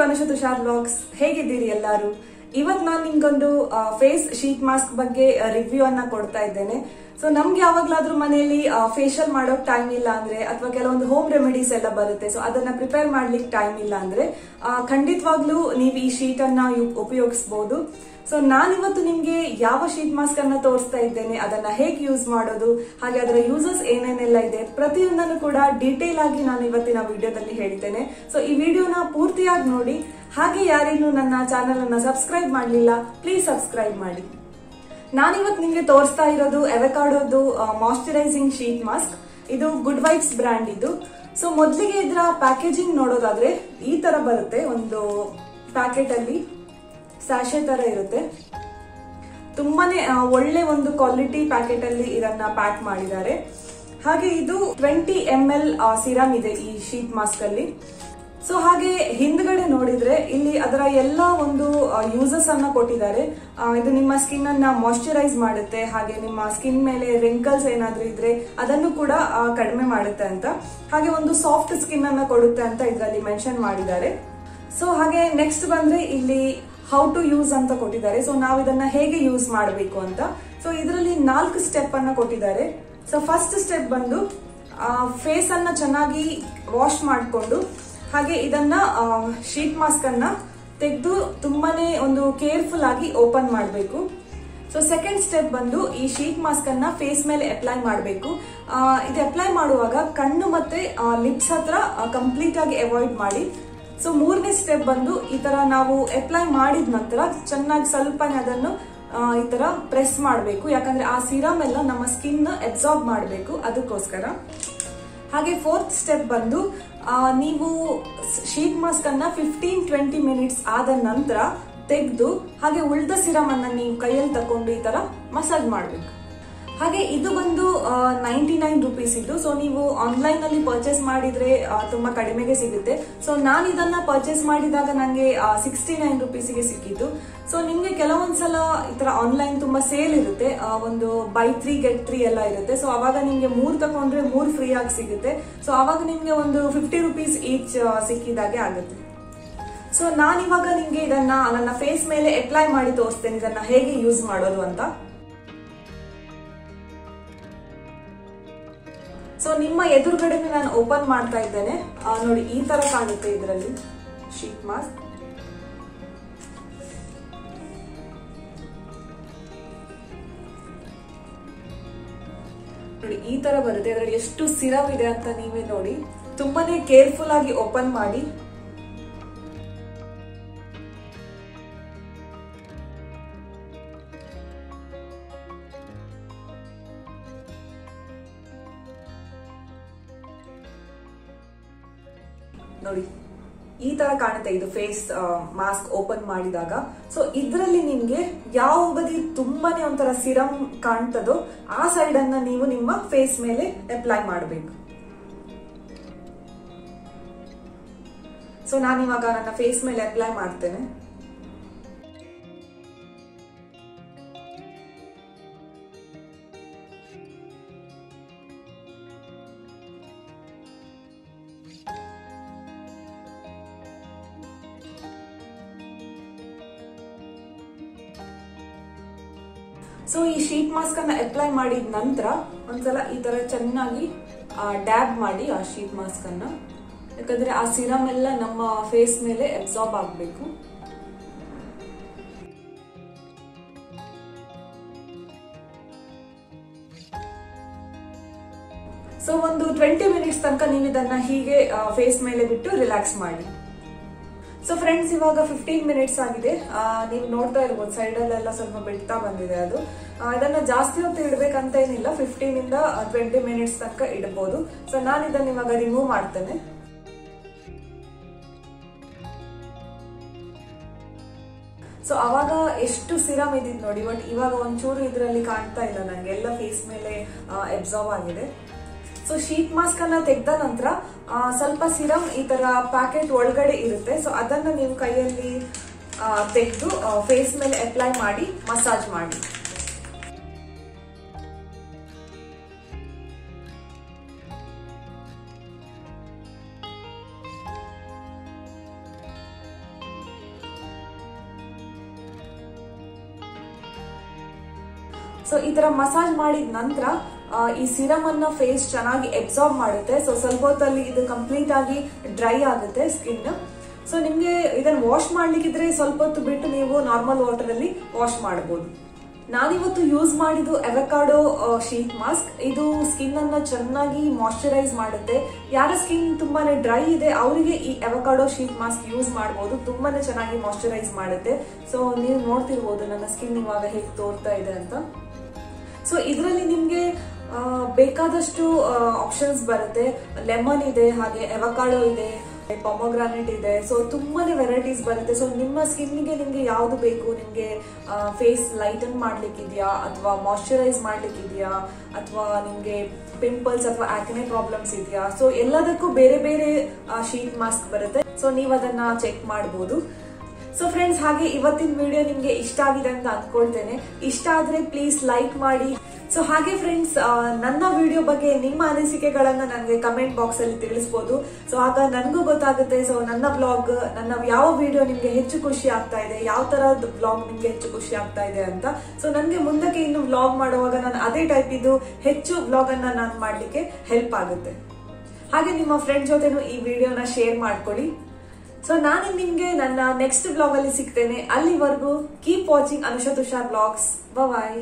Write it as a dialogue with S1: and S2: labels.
S1: Anusha Tushar vlogs. ಹೇಗಿದ್ದೀರಿ ಎಲ್ಲರೂ? ಇವತ್ತು ನಾನು ನಿಮ್ಗೊಂದು ಫೇಸ್ ಶೀಟ್ ಮಾಸ್ಕ್ ಬಗ್ಗೆ ರಿವ್ಯೂ ಅನ್ನ ಕೊಡ್ತಾ ಇದ್ದೇನೆ. ಸೊ ನಮ್ಗೆ ಯಾವಾಗ್ಲಾದ್ರೂ ಮನೆಯಲ್ಲಿ ಫೇಶಿಯಲ್ ಮಾಡೋಕ್ ಟೈಮ್ ಇಲ್ಲ ಅಂದ್ರೆ ಅಥವಾ ಕೆಲವೊಂದು ಹೋಮ್ ರೆಮಿಡೀಸ್ ಎಲ್ಲ ಬರುತ್ತೆ, ಸೊ ಅದನ್ನ ಪ್ರಿಪೇರ್ ಮಾಡ್ಲಿಕ್ಕೆ ಟೈಮ್ ಇಲ್ಲ ಅಂದ್ರೆ ಖಂಡಿತವಾಗ್ಲೂ ನೀವು ಈ ಶೀಟ್ ಅನ್ನ ಉಪಯೋಗಿಸಬಹುದು. ಸೊ ನಾನಿವತ್ತು ನಿಮ್ಗೆ ಯಾವ ಶೀಟ್ ಮಾಸ್ಕ್ ಅನ್ನ ತೋರಿಸ್ತಾ ಇದ್ದೇನೆ, ಅದನ್ನ ಹೇಗೆ ಯೂಸ್ ಮಾಡೋದು, ಹಾಗೆ ಅದರ ಯೂಸಸ್ ಏನೇನೆಲ್ಲ ಇದೆ, ಪ್ರತಿಯೊಂದನ್ನು ಕೂಡ ಡೀಟೇಲ್ ಆಗಿ ನಾನು ಇವತ್ತಿನ ವಿಡಿಯೋದಲ್ಲಿ ಹೇಳ್ತೇನೆ. ಸೊ ಈ ವಿಡಿಯೋನ ಪೂರ್ತಿಯಾಗಿ ನೋಡಿ. ಹಾಗೆ ಯಾರಿನ್ನೂ ನನ್ನ ಚಾನೆಲ್ ಅನ್ನ ಸಬ್ಸ್ಕ್ರೈಬ್ ಮಾಡಲಿಲ್ಲ, ಪ್ಲೀಸ್ ಸಬ್ಸ್ಕ್ರೈಬ್ ಮಾಡಿ. ನಾನಿವತ್ತು ನಿಮ್ಗೆ ತೋರಿಸ್ತಾ ಇರೋದು ಅವಕಾಡೋದು ಮಾಯಿಶ್ಚರೈಸಿಂಗ್ ಶೀಟ್ ಮಾಸ್ಕ್. ಇದು ಗುಡ್ ವೈಬ್ಸ್ ಬ್ರ್ಯಾಂಡ್ ಇದು. ಸೊ ಮೊದಲಿಗೆ ಇದರ ಪ್ಯಾಕೇಜಿಂಗ್ ನೋಡೋದಾದ್ರೆ ಈ ತರ ಬರುತ್ತೆ. ಒಂದು ಪ್ಯಾಕೆಟ್ ಅಲ್ಲಿ ಸ್ಯಾಶೆ ತರ ಇರುತ್ತೆ. ತುಂಬಾನೇ ಒಳ್ಳೆ ಒಂದು ಕ್ವಾಲಿಟಿ ಪ್ಯಾಕೆಟ್ ಅಲ್ಲಿ ಇದನ್ನ ಪ್ಯಾಕ್ ಮಾಡಿದ್ದಾರೆ. ಹಾಗೆ ಇದು 20 ml ಸಿರಮ್ ಇದೆ ಈ ಶೀಟ್ ಮಾಸ್ಕ್ ಅಲ್ಲಿ. ಸೊ ಹಾಗೆ ಹಿಂದ್ಗಡೆ ನೋಡಿದ್ರೆ ಇಲ್ಲಿ ಅದರ ಎಲ್ಲ ಒಂದು ಯೂಸಸ್ ಅನ್ನ ಕೊಟ್ಟಿದ್ದಾರೆ. ಇದು ನಿಮ್ಮ ಸ್ಕಿನ್ ಅನ್ನ ಮಾಯಿಶ್ಚರೈಸ್ ಮಾಡುತ್ತೆ, ಹಾಗೆ ನಿಮ್ಮ ಸ್ಕಿನ್ ಮೇಲೆ ರಿಂಕಲ್ಸ್ ಏನಾದ್ರೂ ಇದ್ರೆ ಅದನ್ನು ಕೂಡ ಕಡಿಮೆ ಮಾಡುತ್ತೆ ಅಂತ, ಹಾಗೆ ಒಂದು ಸಾಫ್ಟ್ ಸ್ಕಿನ್ ಅನ್ನ ಕೊಡುತ್ತೆ ಅಂತ ಇದರಲ್ಲಿ ಮೆನ್ಷನ್ ಮಾಡಿದ್ದಾರೆ. ಸೊ ಹಾಗೆ ನೆಕ್ಸ್ಟ್ ಬಂದ್ರೆ ಇಲ್ಲಿ ಹೌ ಟು ಯೂಸ್ ಅಂತ ಕೊಟ್ಟಿದ್ದಾರೆ. ಸೊ ನಾವು ಇದನ್ನ ಹೇಗೆ ಯೂಸ್ ಮಾಡಬೇಕು ಅಂತ. ಸೊ ಇದರಲ್ಲಿ 4 ಸ್ಟೆಪ್ ಅನ್ನ ಕೊಟ್ಟಿದ್ದಾರೆ. ಸೊ ಫಸ್ಟ್ ಸ್ಟೆಪ್ ಬಂದು ಫೇಸ್ ಅನ್ನ ಚೆನ್ನಾಗಿ ವಾಶ್ ಮಾಡಿಕೊಂಡು ಹಾಗೆ ಇದನ್ನ ಶೀಟ್ ಮಾಸ್ಕ್ ಅನ್ನ ತೆಗೆದು ತುಂಬಾನೇ ಒಂದು ಕೇರ್ಫುಲ್ ಆಗಿ ಓಪನ್ ಮಾಡಬೇಕು. ಸೊ ಸೆಕೆಂಡ್ ಸ್ಟೆಪ್ ಬಂದು ಈ ಶೀಟ್ ಮಾಸ್ಕ್ ಅನ್ನ ಫೇಸ್ ಮೇಲೆ ಅಪ್ಲೈ ಮಾಡಬೇಕು. ಇದು ಅಪ್ಲೈ ಮಾಡುವಾಗ ಕಣ್ಣು ಮತ್ತೆ ಲಿಪ್ಸ್ ಹತ್ರ ಕಂಪ್ಲೀಟ್ ಆಗಿ ಅವಾಯ್ಡ್ ಮಾಡಿ. ಸೊ ಮೂರನೇ ಸ್ಟೆಪ್ ಬಂದು ಈ ತರ ನಾವು ಅಪ್ಲೈ ಮಾಡಿದ ನಂತರ ಚೆನ್ನಾಗಿ ಸ್ವಲ್ಪನೇ ಅದನ್ನು ಈ ತರ ಪ್ರೆಸ್ ಮಾಡಬೇಕು, ಯಾಕಂದ್ರೆ ಆ ಸಿರಮ್ ಎಲ್ಲ ನಮ್ಮ ಸ್ಕಿನ್ ಅಬ್ಸಾರ್ಬ್ ಮಾಡಬೇಕು, ಅದಕ್ಕೋಸ್ಕರ. ಹಾಗೆ ಫೋರ್ತ್ ಸ್ಟೆಪ್ ಬಂದು ನೀವು ಶೀಟ್ ಮಾಸ್ಕ್ ಅನ್ನ 15-20 ಮಿನಿಟ್ಸ್ ಆದ ನಂತರ ತೆಗೆದು ಹಾಗೆ ಉಳಿದ ಸಿರಮ್ ಅನ್ನ ನೀವು ಕೈಯಲ್ಲಿ ತಕೊಂಡು ಈ ತರ ಮಸಾಜ್ ಮಾಡಬೇಕು. ಹಾಗೆ ಇದು ಬಂದು 99 ರುಪೀಸ್ ಇದು. ಸೊ ನೀವು ಆನ್ಲೈನ್ ಅಲ್ಲಿ ಪರ್ಚೇಸ್ ಮಾಡಿದ್ರೆ ತುಂಬಾ ಕಡಿಮೆಗೆ ಸಿಗುತ್ತೆ. ಸೊ ನಾನು ಇದನ್ನ ಪರ್ಚೇಸ್ ಮಾಡಿದಾಗ ನಂಗೆ 69 ರುಪೀಸ್ಗೆ ಸಿಕ್ಕಿತ್ತು. ಸೊ ನಿಮ್ಗೆ ಕೆಲವೊಂದ್ಸಲ ಈ ತರ ಆನ್ಲೈನ್ ತುಂಬಾ ಸೇಲ್ ಇರುತ್ತೆ, ಒಂದು buy 3 get 3 ಎಲ್ಲ ಇರುತ್ತೆ. ಸೊ ಅವಾಗ ನಿಮ್ಗೆ 3 ತಕೊಂಡ್ರೆ 3 ಫ್ರೀ ಆಗಿ ಸಿಗುತ್ತೆ. ಸೊ ಅವಾಗ ನಿಮ್ಗೆ ಒಂದು 50 ರುಪೀಸ್ ಈಚ್ ಸಿಕ್ಕಿದಾಗೆ ಆಗುತ್ತೆ. ಸೊ ನಾನಿವಾಗ ನಿಮ್ಗೆ ಇದನ್ನ ನನ್ನ ಫೇಸ್ ಮೇಲೆ ಅಪ್ಲೈ ಮಾಡಿ ತೋರಿಸ್ತೇನೆ, ಇದನ್ನ ಹೇಗೆ ಯೂಸ್ ಮಾಡೋದು ಅಂತ. ಸೊ ನಿಮ್ಮ ಎದುರುಗಡೆ ನಾನು ಓಪನ್ ಮಾಡ್ತಾ ಇದ್ದೇನೆ. ನೋಡಿ ಈ ತರ ಕಾಣುತ್ತೆ ಇದರಲ್ಲಿ ಶೀಟ್ ಮಾಸ್ಕ್. ನೋಡಿ ಈ ತರ ಬರುತ್ತೆ. ಇದರಲ್ಲಿ ಎಷ್ಟು ಸಿರಮ್ ಇದೆ ಅಂತ ನೀವೇ ನೋಡಿ. ತುಂಬಾನೇ ಕೇರ್ಫುಲ್ ಆಗಿ ಓಪನ್ ಮಾಡಿ. ನೋಡಿ ಈ ತರ ಕಾಣುತ್ತೆ ಇದು ಫೇಸ್ ಮಾಸ್ಕ್ ಓಪನ್ ಮಾಡಿದಾಗ. ಸೊ ಇದರಲ್ಲಿ ನಿಮ್ಗೆ ಯಾವ ಬದಿ ತುಂಬಾನೇ ಒಂಥರ ಸಿರಮ್ ಕಾಣ್ತದೋ ಆ ಸೈಡ್ ಅನ್ನ ನೀವು ನಿಮ್ಮ ಫೇಸ್ ಮೇಲೆ ಅಪ್ಲೈ ಮಾಡಬೇಕು. ಸೊ ನಾನಿವಾಗ ನನ್ನ ಫೇಸ್ ಮೇಲೆ ಅಪ್ಲೈ ಮಾಡ್ತೇನೆ. ಸೊ ಈ ಶೀಟ್ ಮಾಸ್ಕ್ ಅನ್ನ ಅಪ್ಲೈ ಮಾಡಿದ ನಂತರ ಒಂದ್ಸಲ ಈ ತರ ಚೆನ್ನಾಗಿ ಡ್ಯಾಬ್ ಮಾಡಿ ಆ ಶೀಟ್ ಮಾಸ್ಕ್ ಅನ್ನ, ಯಾಕಂದ್ರೆ ಆ ಸಿರಮ್ ಎಲ್ಲ ನಮ್ಮ ಫೇಸ್ ಮೇಲೆ ಅಬ್ಸಾರ್ಬ್ ಆಗಬೇಕು. ಸೊ ಒಂದು 20 ಮಿನಿಟ್ಸ್ ತನಕ ನೀವು ಇದನ್ನ ಹೀಗೆ ಫೇಸ್ ಮೇಲೆ ಬಿಟ್ಟು ರಿಲ್ಯಾಕ್ಸ್ ಮಾಡಿ. ಸೊ ಫ್ರೆಂಡ್ಸ್, ಇವಾಗ 15 ಮಿನಿಟ್ಸ್ ಆಗಿದೆ. ನೀವು ನೋಡ್ತಾ ಇರ್ಬೋದು ಸೈಡ್ ಅಲ್ಲೆಲ್ಲ ಸ್ವಲ್ಪ ಬಿಡ್ತಾ ಬಂದಿದೆ ಅದು. ಇದನ್ನ ಜಾಸ್ತಿ ಹೊತ್ತು ಇಡ್ಬೇಕಂತ ಏನಿಲ್ಲ, 15 ಇಂದ 20 ಮಿನಿಟ್ಸ್ ತನಕ ಇಡಬಹುದು. ಸೊ ನಾನು ಇದನ್ನ ಇವಾಗ ರಿಮೂವ್ ಮಾಡ್ತೇನೆ. ಸೊ ಅವಾಗ ಎಷ್ಟು ಸಿರಮ್ ಇದ್ದಿದ್ ನೋಡಿ, ಬಟ್ ಇವಾಗ ಒಂಚೂರು ಇದರಲ್ಲಿ ಕಾಣ್ತಾ ಇಲ್ಲ ನಂಗೆ, ಎಲ್ಲ ಫೇಸ್ ಮೇಲೆ ಅಬ್ಸಾರ್ಬ್ ಆಗಿದೆ. ಸೊ ಶೀಟ್ ಮಾಸ್ಕ್ ಅನ್ನ ತೆಗೆದ ನಂತರ ಸ್ವಲ್ಪ ಸಿರಮ್ ಈ ತರ ಪ್ಯಾಕೆಟ್ ಒಳಗಡೆ ಇರುತ್ತೆ. ಸೊ ಅದನ್ನ ನೀವು ಕೈಯಲ್ಲಿ ತೆಗೆದು ಫೇಸ್ ಮೇಲೆ ಅಪ್ಲೈ ಮಾಡಿ ಮಸಾಜ್ ಮಾಡಿ. ಸೊ ಈ ತರ ಮಸಾಜ್ ಮಾಡಿದ ನಂತರ ಈ ಸಿರಮ್ ಅನ್ನ ಫೇಸ್ ಚೆನ್ನಾಗಿ ಅಬ್ಸಾರ್ಬ್ ಮಾಡುತ್ತೆ. ಸೊ ಸ್ವಲ್ಪ ಹೊತ್ತಲ್ಲಿ ಇದು ಕಂಪ್ಲೀಟ್ ಆಗಿ ಡ್ರೈ ಆಗುತ್ತೆ ಸ್ಕಿನ್. ಸೊ ನಿಮ್ಗೆ ಇದನ್ನ ವಾಶ್ ಮಾಡ್ಲಿಕ್ಕಿದ್ರೆ ಸ್ವಲ್ಪ ಹೊತ್ತು ಬಿಟ್ಟು ನೀವು ನಾರ್ಮಲ್ ವಾಟರ್ ಅಲ್ಲಿ ವಾಶ್ ಮಾಡಬಹುದು. ನಾನಿವತ್ತು ಯೂಸ್ ಮಾಡಿದ್ದು ಅವಕಾಡೋ ಶೀಟ್ ಮಾಸ್ಕ್. ಇದು ಸ್ಕಿನ್ ಅನ್ನ ಚೆನ್ನಾಗಿ ಮಾಯಶ್ಚರೈಸ್ ಮಾಡುತ್ತೆ. ಯಾರ ಸ್ಕಿನ್ ತುಂಬಾನೇ ಡ್ರೈ ಇದೆ ಅವರಿಗೆ ಈ ಅವಕಾಡೋ ಶೀಟ್ ಮಾಸ್ಕ್ ಯೂಸ್ ಮಾಡಬಹುದು. ತುಂಬಾನೇ ಚೆನ್ನಾಗಿ ಮಾಯಶ್ಚರೈಸ್ ಮಾಡುತ್ತೆ. ಸೊ ನೀವು ನೋಡ್ತಿರ್ಬೋದು ನನ್ನ ಸ್ಕಿನ್ ಇವಾಗ ಹೇಗೆ ತೋರ್ತಾ ಇದೆ ಅಂತ. ಸೊ ಇದರಲ್ಲಿ ನಿಮ್ಗೆ ಬೇಕಾದಷ್ಟು ಆಪ್ಷನ್ಸ್ ಬರುತ್ತೆ. ಲೆಮನ್ ಇದೆ, ಹಾಗೆ ಅವಕಾಡೋ ಇದೆ, ಪೊಮೊಗ್ರಾನೇಟ್ ಇದೆ. ಸೊ ತುಂಬಾನೇ ವೆರೈಟೀಸ್ ಬರುತ್ತೆ. ಸೊ ನಿಮ್ಮ ಸ್ಕಿನ್ಗೆ ನಿಮ್ಗೆ ಯಾವ್ದು ಬೇಕು, ನಿಮ್ಗೆ ಫೇಸ್ ಲೈಟನ್ ಮಾಡ್ಲಿಕ್ಕಿದ್ಯಾ ಅಥವಾ ಮಾಯಶ್ಚರೈಸ್ ಮಾಡ್ಲಿಕ್ಕಿದ್ಯಾ ಅಥವಾ ನಿಮ್ಗೆ ಪಿಂಪಲ್ಸ್ ಅಥವಾ ಆಕ್ನೆ ಪ್ರಾಬ್ಲಮ್ಸ್ ಇದೆಯಾ, ಸೊ ಎಲ್ಲದಕ್ಕೂ ಬೇರೆ ಬೇರೆ ಶೀಟ್ ಮಾಸ್ಕ್ ಬರುತ್ತೆ. ಸೊ ನೀವು ಅದನ್ನ ಚೆಕ್ ಮಾಡಬಹುದು. ಸೊ ಫ್ರೆಂಡ್ಸ್, ಹಾಗೆ ಇವತ್ತಿನ ವಿಡಿಯೋ ನಿಮ್ಗೆ ಇಷ್ಟ ಆಗಿದೆ ಅಂತ ಅಂದ್ಕೊಳ್ತೇನೆ. ಇಷ್ಟ ಆದ್ರೆ ಪ್ಲೀಸ್ ಲೈಕ್ ಮಾಡಿ. ಸೊ ಹಾಗೆ ಫ್ರೆಂಡ್ಸ್, ನನ್ನ ವಿಡಿಯೋ ಬಗ್ಗೆ ನಿಮ್ಮ ಅನಿಸಿಕೆಗಳನ್ನ ನನಗೆ ಕಮೆಂಟ್ ಬಾಕ್ಸ್ ಅಲ್ಲಿ ತಿಳಿಸಬಹುದು. ಸೊ ಆಗ ನನಗೂ ಗೊತ್ತಾಗುತ್ತೆ ಸೊ ನನ್ನ ವ್ಲಾಗ್, ನನ್ನ ಯಾವ ವಿಡಿಯೋ ನಿಮ್ಗೆ ಹೆಚ್ಚು ಖುಷಿ ಆಗ್ತಾ ಇದೆ, ಯಾವ ತರದ್ ವ್ಲಾಗ್ ನಿಮ್ಗೆ ಹೆಚ್ಚು ಖುಷಿ ಆಗ್ತಾ ಇದೆ ಅಂತ. ಸೊ ನನಗೆ ಮುಂದಕ್ಕೆ ಇನ್ನು ವ್ಲಾಗ್ ಮಾಡುವಾಗ ನಾನು ಅದೇ ಟೈಪ್ ಇದು ಹೆಚ್ಚು ವ್ಲಾಗ್ ಅನ್ನ ನಾನು ಮಾಡ್ಲಿಕ್ಕೆ ಹೆಲ್ಪ್ ಆಗುತ್ತೆ. ಹಾಗೆ ನಿಮ್ಮ ಫ್ರೆಂಡ್ ಜೊತೆನೂ ಈ ವಿಡಿಯೋನ ಶೇರ್ ಮಾಡ್ಕೊಳ್ಳಿ. ಸೊ ನಾನು ನಿಮ್ಗೆ ನನ್ನ ನೆಕ್ಸ್ಟ್ ವ್ಲಾಗ್ ಅಲ್ಲಿ ಸಿಗ್ತೇನೆ. ಅಲ್ಲಿವರೆಗೂ keep watching Anusha Tushar vlogs. ಬಾಯ್.